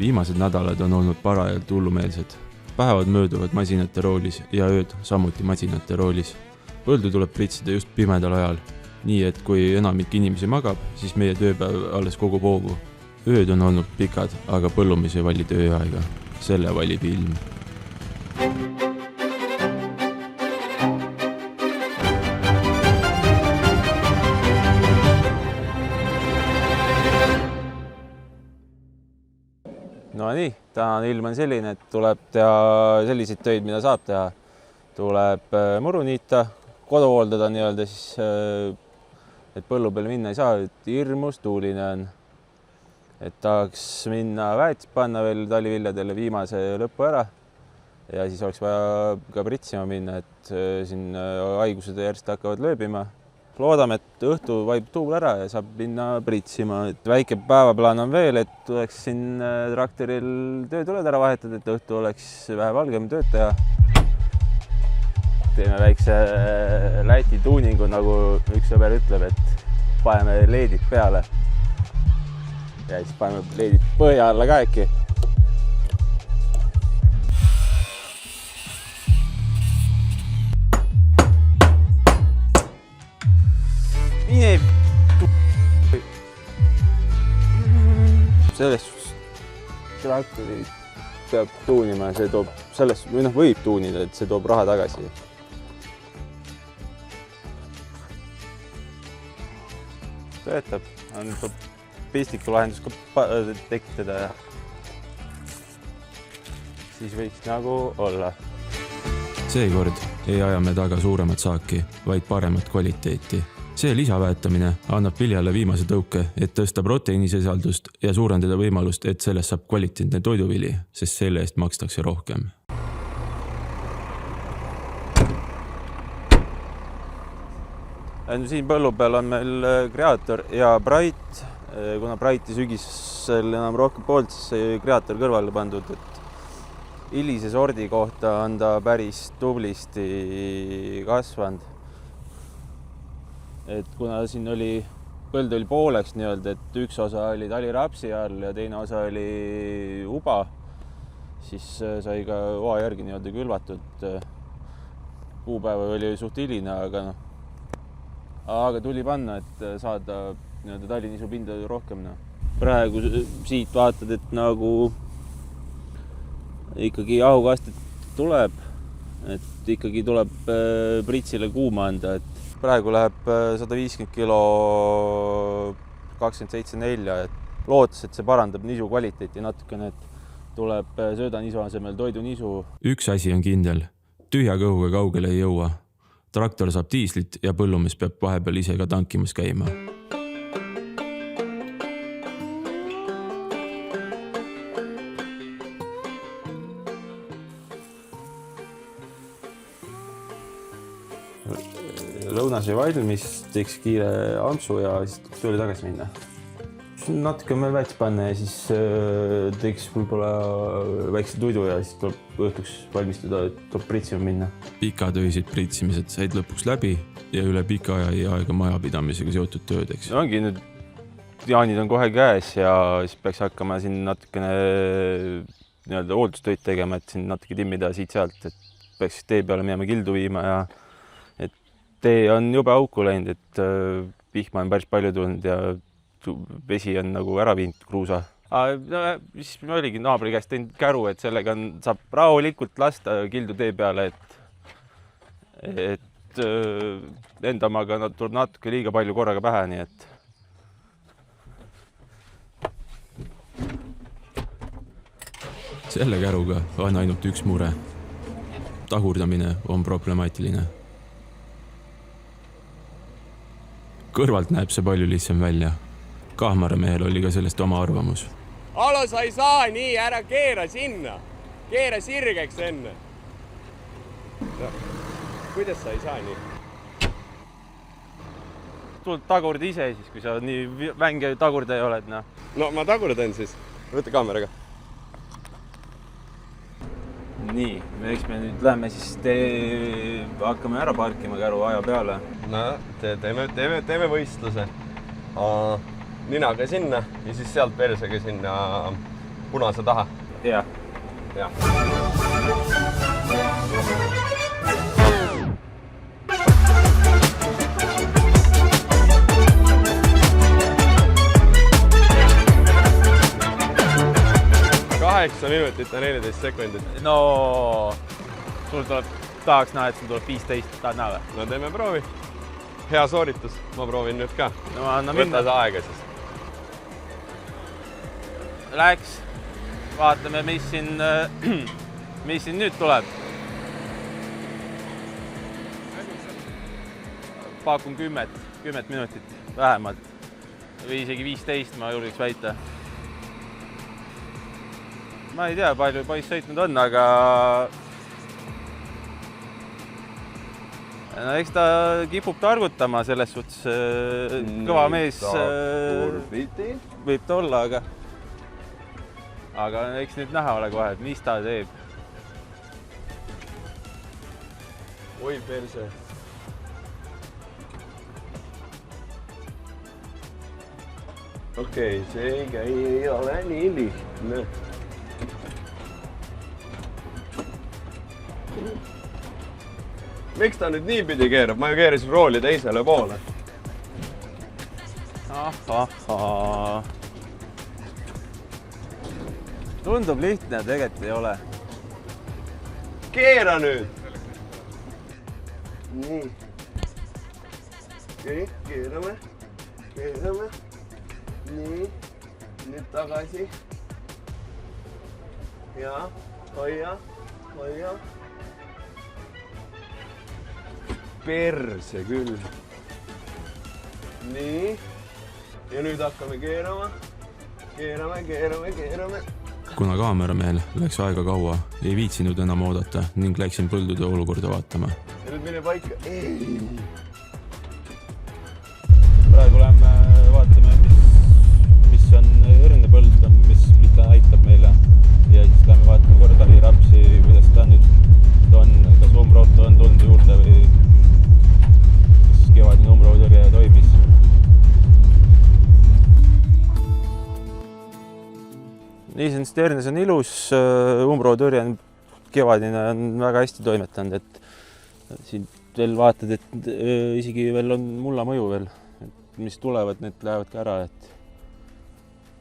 Viimased nädalad on olnud parajalt hullumeelsed. Päevad mööduvad masinate roolis ja ööd samuti masinate roolis. Põldu tuleb pritsida just pimedal ajal. Nii et kui enamik inimesi magab, siis meie tööpäev alles kogub hoogu. Ööd on olnud pikad, aga põllumees ei vali tööaega. Selle valib ilm. No nii, tänane ilm on selline, et tuleb teha selliseid töid, mida saab teha. Tuleb muru niita, kodu hooldada nii-öelda siis, et põllu peale minna ei saa, et hirmus tuuline on. Et tahaks minna väetist panna veel taliviljadele viimase lõppu ära ja siis oleks vaja ka pritsima minna, et siin haigused järjest hakkavad lööbima. Loodame, et õhtu vaib tuul ära ja saab minna pritsima. Väike päevaplaan on veel, et tuleks siin traktoril töötuled ära vahetada, et õhtu oleks vähe valgem tööd teha. Teeme väikse Läti tuuningu, nagu üks sõber ütleb, et paneme leedid peale. Ja siis paneme leedid põhja alla ka äkki. Sellest traktori peab tuunima ja see toob sellest, või võib tuunida, et see toob raha tagasi. Töötab, on pistliku lahendus ka tekitada ja siis võiks nagu olla. Seekord ei aja me taga suuremat saaki, vaid paremat kvaliteeti. See lisaväetamine annab viljale viimase tõuke, et tõsta proteiinisisaldust ja suurendada võimalust, et sellest saab kvaliteetne toiduvili, sest selle eest makstakse rohkem. Siin põllu peal on meil kreaator ja Bright. Kuna Brighti sügisel enam rohkem poolt, siis see kreaator kõrvale pandud, et hilise sordi kohta on ta päris tublisti kasvanud. Et kuna siin põld oli pooleks nii-öelda, et üks osa oli talirapsi all ja teine osa oli uba, siis sai ka oa järgi nii-öelda külvatud. Kuupäeva oli suht hiline, aga tuli panna, et saada nii-öelda talinisu pinda rohkem. Praegu siit vaatad, et nagu ikkagi ahukastet tuleb, et ikkagi tuleb pritsile kuuma anda, et praegu läheb 150 kilo 27,4, et lootes, et see parandab nisu kvaliteeti natukene, et tuleb söödanisu asemel toidunisu. Üks asi on kindel, tühja kõhuga kaugele ei jõua. Traktor saab diislit ja põllumees peab vahepeal ise ka tankimas käima. Lõunas ei valmis, teeks kiire ampsu ja siis tööle tagasi minna. Natuke meil väets panna ja siis teeks võib-olla väikse tuidu ja siis tuleb õhtuks valmistada, et tuleb pritsima minna. Pikatöised pritsimised said lõpuks läbi ja üle pika aja ei aega majapidamisega seotud töödeks. Ongi nüüd, jaanid on kohe käes ja siis peaks hakkama siin natukene nii-öelda hooldustöid tegema, et siin natuke timmida siit-sealt, et peaks tee peale minema kildu viima ja tee on jube auku läinud, et vihma on päris palju tulnud ja vesi on nagu ära viinud kruusa. Siis me oligi naabri käest teinud käru, et sellega saab rahulikult lasta kildu tee peale, et endamaga tuleb natuke liiga palju korraga pähe, nii et selle käruga on ainult üks mure. Tagurdamine on problemaatiline. Kõrvalt näeb see palju lihtsam välja. Kahmaramehel oli ka sellest oma arvamus. Alo, sa ei saa nii, ära keera sinna. Keera sirgeks enne. Kuidas sa ei saa nii? Tuled tagurda ise siis, kui sa nii vänge tagurda ei oled. No ma tagurdan siis. Võta kaameraga. Nii, eks me nüüd lähme siis hakkame ära parkima käru aja peale. No, teeme võistluse. Ninaga sinna ja siis sealt persega sinna punase taha. Jah. Jah. Kaheksa minutit ja 14 sekundit. No, sul tahaks näha, et sul tuleb 15, tahad näha või? No teeme proovi. Hea sooritus, ma proovin nüüd ka. No ma annan Võta see aega siis. Läks, vaatame, mis siin nüüd tuleb. Pakun 10 minutit vähemalt või isegi 15, ma julgeks väita. Ma ei tea, palju poiss sõitnud on, aga no, eks ta kipub targutama selles suhtes kõva mees võib ta olla, aga eks nüüd näha ole kohe, et mis ta teeb. Oi perse. Okei, see ei ole nii lihtne. Miks ta nüüd nii pidi keerab? Ma ju keerasin rooli teisele poole. Tundub lihtne, tegelikult ei ole. Keera nüüd! Nii. Okei, keerame. Nii. Nüüd tagasi. Ja, hoia. Perse küll. Nii. Ja nüüd hakkame keerama. Keerame. Kuna kaameramehel läks aega kaua, ei viitsinud enam oodata ning läksin põldude olukorda vaatama. Ja nüüd mine paika. Praegu lähme vaatame, mis on õrne põld, mis ta näitab meile. Ja siis lähme vaatame korra talirapsi, kuidas ta nüüd on, kas umbrauto on tulnud juurde või kas kevadine umbrautõrje toimis. Iseenesest Ernes on ilus, umbrautõrje on kevadine on väga hästi toimetanud, et siin veel vaatad, et isegi veel on mulla mõju veel, mis tulevad, need lähevad ka ära, et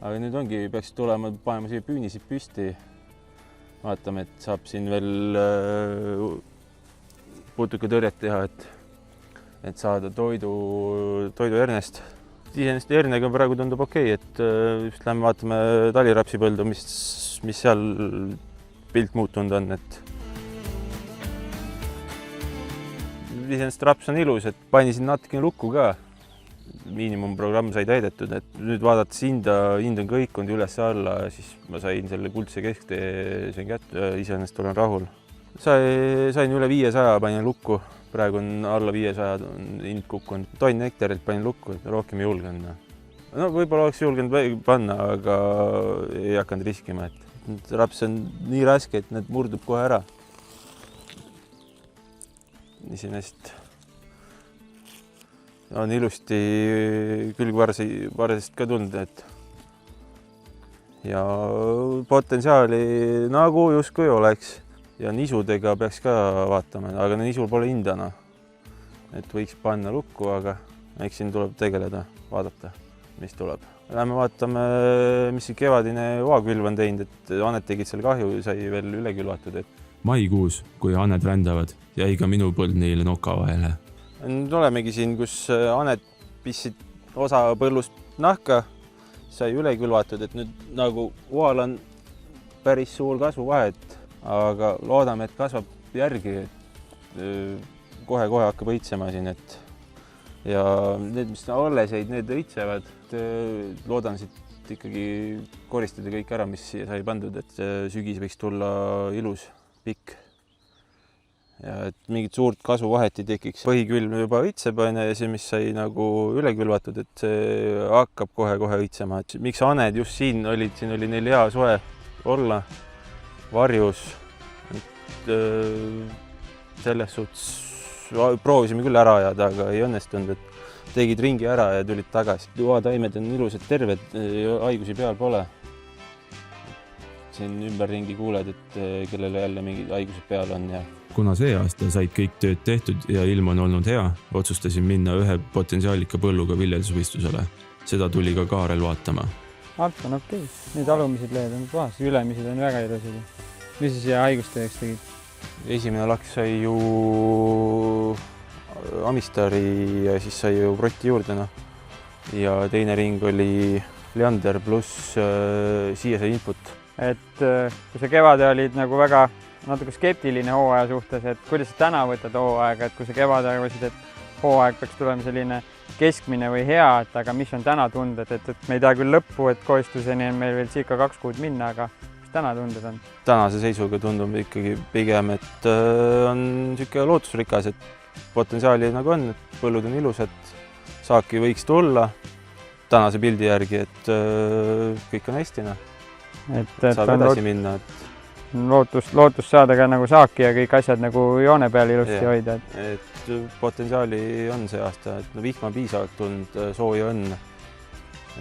aga nüüd ongi, peaks tulema, panema siia püünisid püsti. Vaatame, et saab siin veel putukatõrjet teha, et saada toidu Ernest. Iseenesest Ernega praegu tundub okei, et just lähme vaatame talirapsipõldu, mis seal pilt muutunud on, et iseenesest raps on ilus, et painisin natukene lukku ka. Miinimumprogramm sai täidetud, et nüüd vaadates hind on kõikunud üles-alla, siis ma sain selle kuldse kesktee kätte, iseenesest olen rahul. Sain üle 500, panin lukku. Praegu on alla 500 hind kukkunud. Tonn hektarilt panin lukku, et rohkem ei julgenud. No võib-olla oleks julgenud panna, aga ei hakanud riskima. Et raps on nii raske, et need murdub kohe ära. Iseenesest on ilusti külgvarsest ka tulnud, et ja potentsiaali nagu justkui oleks. Ja nisudega peaks ka vaatama, aga nisul pole hindana. Et võiks panna lukku, aga eks siin tuleb tegeleda, vaadata, mis tuleb. Lähme vaatame, mis see kevadine oakülv on teinud, et aned tegid seal kahju, sai veel üle külvatud. Maikuus, kui aned rändavad, jäi ka minu põld neile noka vahele. Nüüd olemegi siin, kus aned pissid osa põllust nahka, sai üle külvatud, et nüüd nagu oal on päris suur kasvuvahet. Aga loodame, et kasvab järgi, et kohe hakkab õitsema siin, et ja need, mis alles jäid, need õitsevad. Loodan siit ikkagi koristada kõik ära, mis siia sai pandud, et sügis võiks tulla ilus, pikk. Ja et mingit suurt kasvuvahet ei tekiks. Põhikülm juba õitseb, ja see, mis sai nagu üle külvatud, et see hakkab kohe õitsema. Miks aned just siin olid neil hea soe olla. Varjus, selles suhtes proovisime küll ära ajada, aga ei õnnestunud, et tegid ringi ära ja tulid tagasi. Oataimed on ilusad terved, haigusi peal pole. siin ümberringi kuuled, et kellele jälle mingid haigused peal on ja kuna see aasta said kõik tööd tehtud ja ilm on olnud hea, otsustasin minna ühe potentsiaalika põlluga viljelusvõistlusele. Seda tuli ka Kaarel vaatama. Alt on okei. Need alumised lehed on puhas, ülemised on väga ilusad. Mis siis haigustööks tegid? esimene laks sai ju Amistari ja siis sai ju Brotti juurde. Ja teine ring oli Leander pluss siia sai input. Et kui sa kevade olid nagu väga natuke skeptiline hooaja suhtes, et kuidas sa täna võtad hooaega, et kui sa kevade arvasid, et hooaeg peaks tulema selline keskmine või hea, et aga mis on täna tunded, et me ei tea küll lõppu, et koostuseni on meil veel circa 2 kuud minna, aga mis täna tunded on? Tänase seisuga tundub ikkagi pigem, et on niisugune lootusrikas, et potentsiaali nagu on, et põllud on ilusad, saaki võiks tulla tänase pildi järgi, et kõik on hästi. Saab edasi minna. Lootus saada ka nagu saaki ja kõik asjad nagu joone peal ilusti hoida. Et potentsiaali on see aasta, et vihma piisavalt tulnud, sooja on.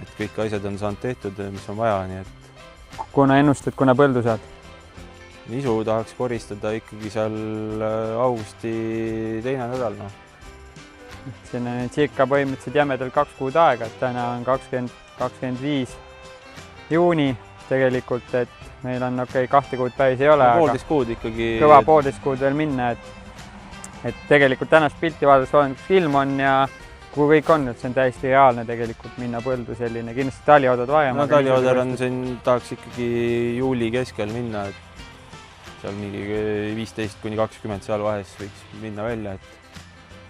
Et kõik asjad on saanud tehtud, mis on vaja. Nii et kuna ennustad, kuna põldu saad? Nisu tahaks koristada ikkagi seal augusti teine nädal. Siin on circa põhimõtteliselt jämedalt 2 kuud aega, et täna on 25 juuni tegelikult, et meil on 2 kuud päris ei ole, aga kuud ikkagi kõva 1,5 kuud veel minna, et tegelikult tänast pilti vaadates olen, kus ilm on ja kui kõik on, et see on täiesti reaalne tegelikult minna põldu selline, kindlasti talioodad varem. Talioodar on siin, tahaks ikkagi juuli keskel minna, et seal mingi 15–20 seal vahes võiks minna välja, et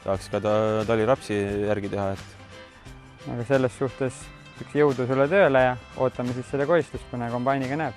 tahaks ka talirapsi järgi teha. Aga selles suhtes jõudu sulle tööle ja ootame siis seda koristust, kuna kombainiga näeb.